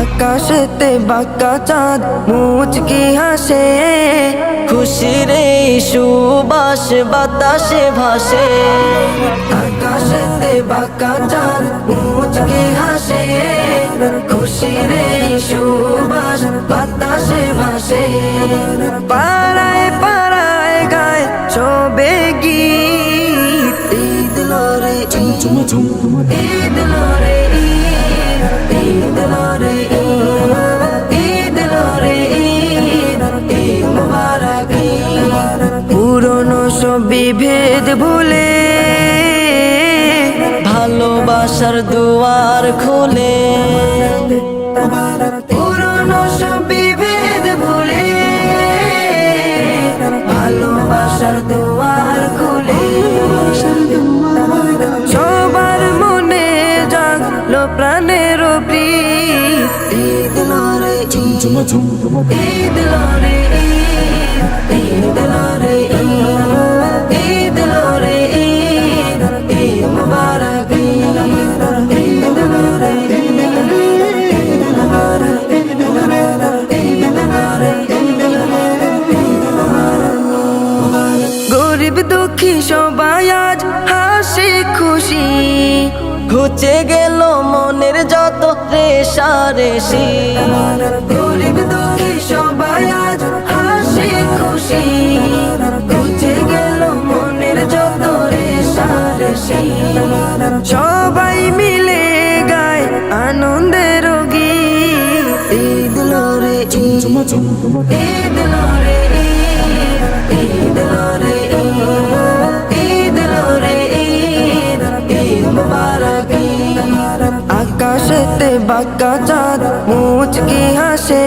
আকাশেতে বাঁকা চাঁদ মুচকি হাসে, খুশির এই সুবাস বাতাসে ভাসে। আকাশেতে বাঁকা চাঁদ মুচকি হাসে, খুশির এই সুবাস বাতাসে ভাসে। পাড়ায় পাড়ায় গায় সবে গীত, ঈদ লোরে ঈদ, ঈদ লোরে ঈদ, ঈদ লোরে ঈদ, ঈদ লোরে ঈদ, ঈদ মুবারক ঈদ। পুরনো সব বিভেদ ভুলে ভালোবাসার দুয়ার খুলে, পুরনো সব বিভেদ ভুলে ভালোবাসার দুয়ার খুলে। সবার মনে জাগলো প্রাণের প্রীত, ঈদ লোরে ঈদ, ঈদ লোরে ঈদ, ঈদ লোরে ঈদ, ঈদ লোরে ঈদ, ঈদ মুবারক ঈদ, ঈদ লোরে ঈদ, ঈদ মুবারক ঈদ, ঈদ লোরে ঈদ, ঈদ মুবারক। গরিব দুঃখী সবাই আজ হাসি খুশি, ঘুচে গেল মনের যত রেশারেশি। গরিব দুঃখী সবাই আজ হাসি খুশি, ঘুচে গেল মনের যত রেশারেশি। সবাই মিলে গায় আনন্দের গীত, ঈদ লোরে ঈদ, ঈদ লোরে ঈদ, ঈদ লোরে ঈদ, ঈদ লোরে ঈদ, ঈদ মুবারক ঈদ। আকাশেতে বাঁকা চাঁদ মুচকি হাসে,